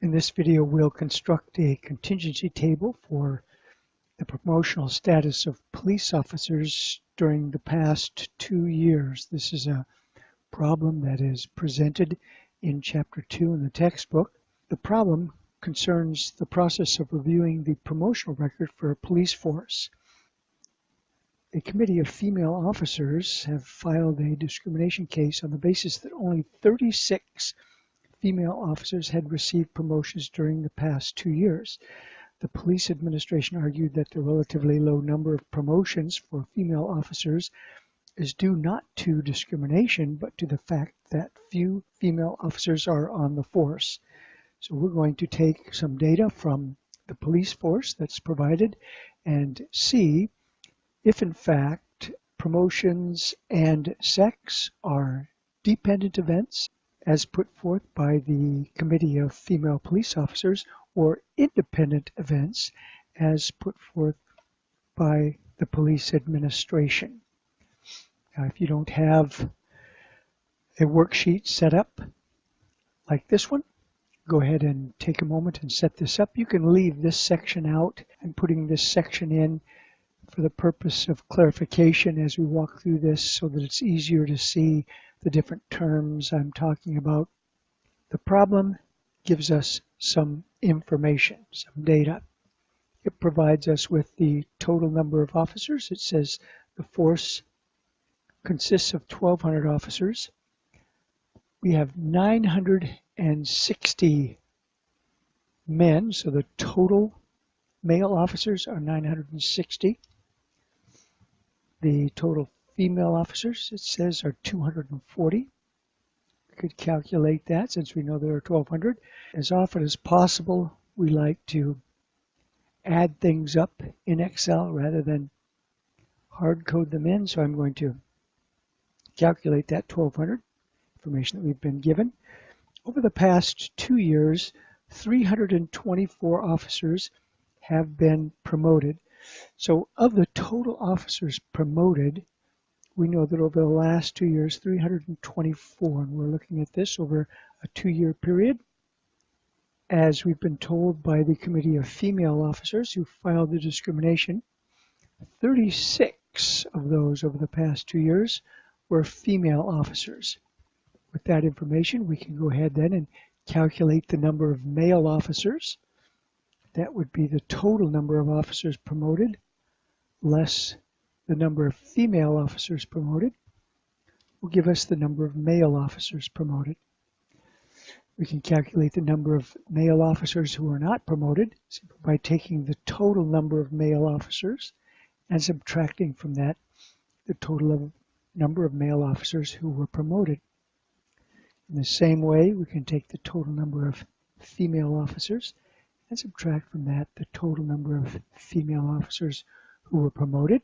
In this video, we'll construct a contingency table for the promotional status of police officers during the past 2 years. This is a problem that is presented in Chapter 2 in the textbook. The problem concerns the process of reviewing the promotional record for a police force. A committee of female officers have filed a discrimination case on the basis that only 36 female officers had received promotions during the past 2 years. The police administration argued that the relatively low number of promotions for female officers is due not to discrimination, but to the fact that few female officers are on the force. So we're going to take some data from the police force that's provided and see if in fact promotions and sex are dependent events as put forth by the Committee of Female Police Officers, or independent events as put forth by the police administration. Now, if you don't have a worksheet set up like this one, go ahead and take a moment and set this up. You can leave this section out and putting this section in for the purpose of clarification as we walk through this so that it's easier to see the different terms I'm talking about. The problem gives us some information, some data. It provides us with the total number of officers. It says the force consists of 1,200 officers. We have 960 men, so the total male officers are 960. The total female officers, it says, are 240. We could calculate that since we know there are 1,200. As often as possible, we like to add things up in Excel rather than hard code them in. So I'm going to calculate that 1,200 information that we've been given. Over the past 2 years, 324 officers have been promoted. So of the total officers promoted, we know that over the last 2 years, 324, and we're looking at this over a 2-year period. As we've been told by the Committee of Female Officers who filed the discrimination, 36 of those over the past 2 years were female officers. With that information, we can go ahead then and calculate the number of male officers. That would be the total number of officers promoted, less the number of female officers promoted, will give us the number of male officers promoted. We can calculate the number of male officers who are not promoted simply by taking the total number of male officers and subtracting from that the total number of male officers who were promoted. In the same way, we can take the total number of female officers and subtract from that the total number of female officers who were promoted.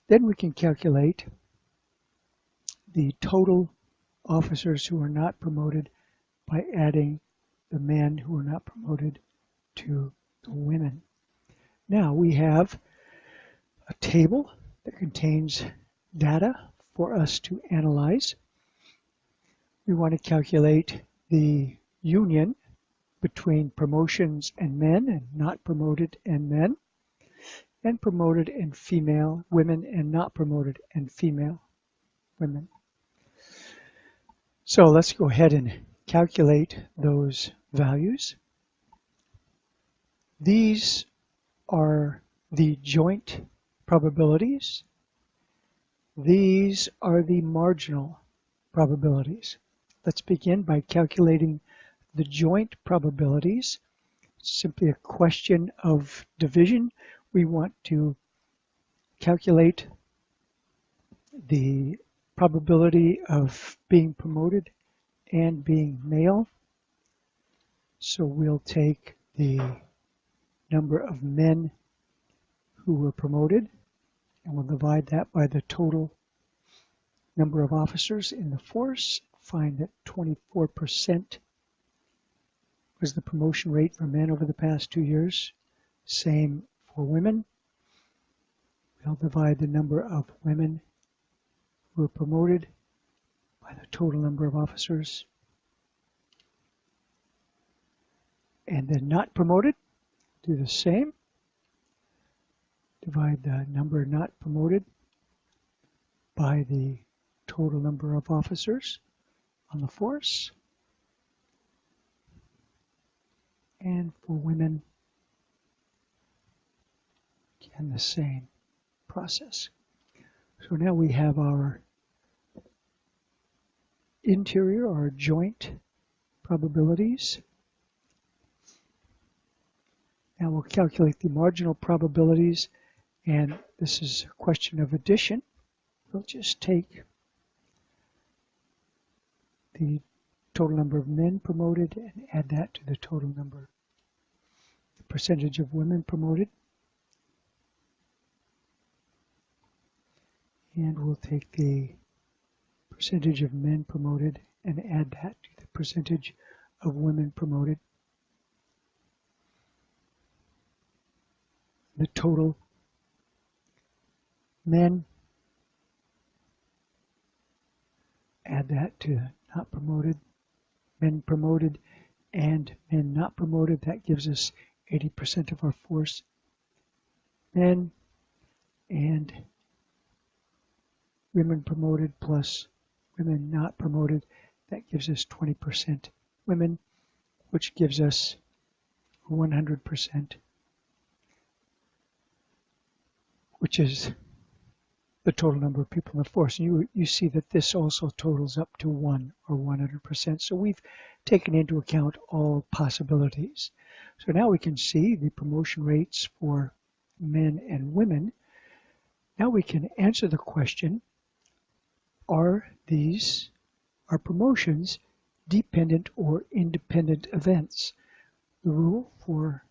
Then we can calculate the total officers who are not promoted by adding the men who are not promoted to the women. Now we have a table that contains data for us to analyze. We want to calculate the union between promotions and men and not promoted and men, and promoted and female women and not promoted and female women. So let's go ahead and calculate those values. These are the joint probabilities. These are the marginal probabilities. Let's begin by calculating the joint probabilities. It's simply a question of division. We want to calculate the probability of being promoted and being male. So we'll take the number of men who were promoted and we'll divide that by the total number of officers in the force. Find that 24% was the promotion rate for men over the past 2 years. Same for women. We'll divide the number of women who were promoted by the total number of officers. and then not promoted, do the same. Divide the number not promoted by the total number of officers on the force. And for women, again, the same process. So now we have our interior or joint probabilities. Now we'll calculate the marginal probabilities, and this is a question of addition. We'll just take the total number of men promoted and add that to the total number, the percentage of women promoted. And we'll take the percentage of men promoted and add that to the percentage of women promoted. The total men, add that to not promoted, men promoted, and men not promoted. That gives us 80% of our force men, and women promoted plus women not promoted. That gives us 20% women, which gives us 100%, which is the total number of people in the force. And you see that this also totals up to 1 or 100%. So we've taken into account all possibilities. So now we can see the promotion rates for men and women. Now we can answer the question, are promotions dependent or independent events? The rule for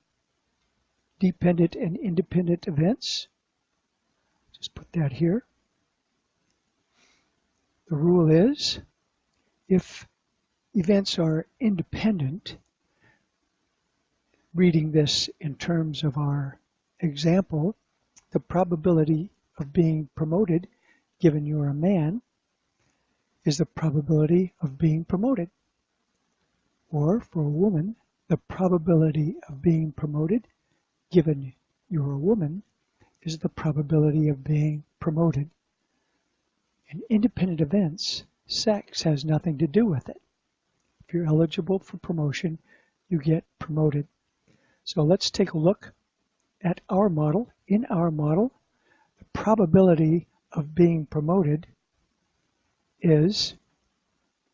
dependent and independent events, just put that here. The rule is, if events are independent, reading this in terms of our example, the probability of being promoted, given you're a man, is the probability of being promoted. Or for a woman, the probability of being promoted, given you're a woman, is the probability of being promoted. In independent events, sex has nothing to do with it. If you're eligible for promotion, you get promoted. So let's take a look at our model. In our model, the probability of being promoted is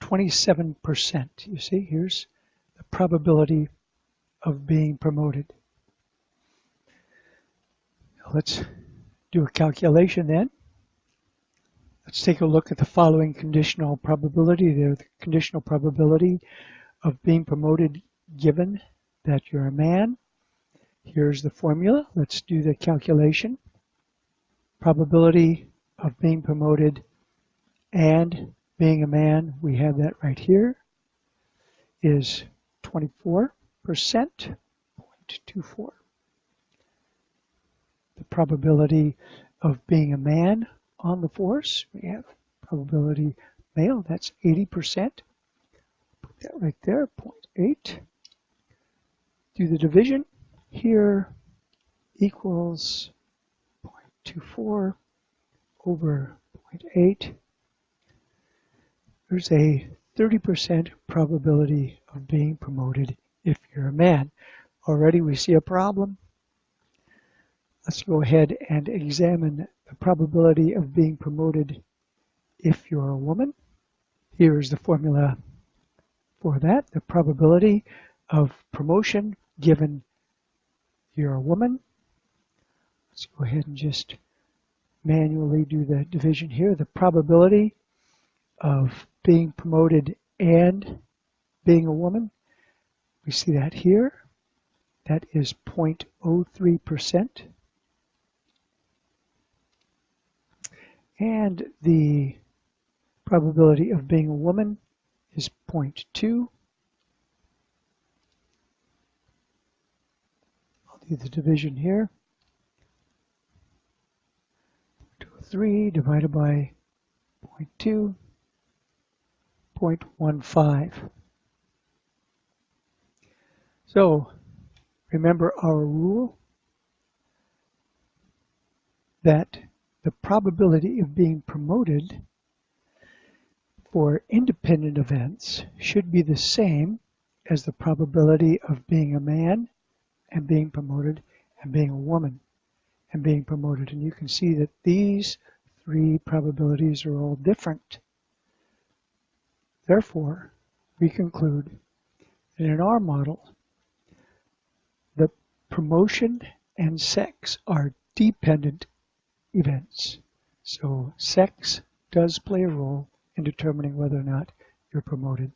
27%. You see, here's the probability of being promoted. Let's do a calculation then. Let's take a look at the following conditional probability. The conditional probability of being promoted given that you're a man. Here's the formula. Let's do the calculation. Probability of being promoted and being a man, we have that right here, is 24%, 0.24. The probability of being a man on the force, we have probability male, that's 80%. Put that right there, 0.8. Do the division here, equals 0.24 over 0.8. There's a 30% probability of being promoted if you're a man. Already we see a problem. Let's go ahead and examine the probability of being promoted if you're a woman. Here's the formula for that. The probability of promotion given you're a woman. Let's go ahead and just manually do the division here. The probability of being promoted and being a woman, we see that here. That is 0.03%. And the probability of being a woman is 0.2. I'll do the division here. 0.03 divided by 0.2, 0.15. So Remember our rule that the probability of being promoted for independent events should be the same as the probability of being a man and being promoted and being a woman and being promoted. And you can see that these three probabilities are all different. Therefore, we conclude that in our model, the promotion and sex are dependent events. So sex does play a role in determining whether or not you're promoted.